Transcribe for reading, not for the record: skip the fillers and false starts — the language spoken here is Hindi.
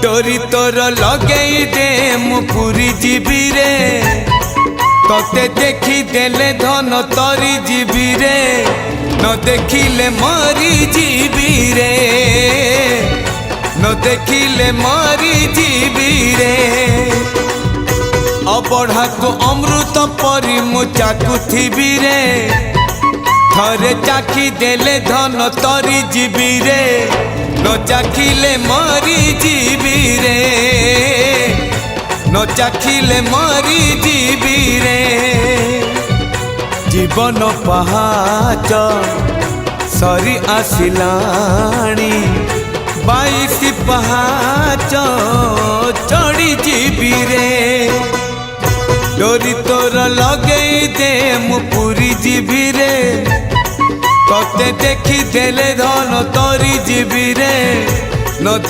डोरी तोर लगेई दे मु पूरी जीवी रे तोते देखी देले धन तरी जीवी रे न देखिले मरी जीवी रे न देखिले मरी जीवी रे अबढ़ा को अमृत परी मु चाकुथिबी रे थरे चाखी देले धन तरी जीवी रे न चाखिले मरी जीवी रे न चाखिले मरी जीवी रे जीवन पहाच सरी आसिलाणी 22 पहाच चढ़ी जीवी रे डोरी तोर लगेई दे मु पूरी जीवी रे तोते देखी देले धन तरी जीवी रे न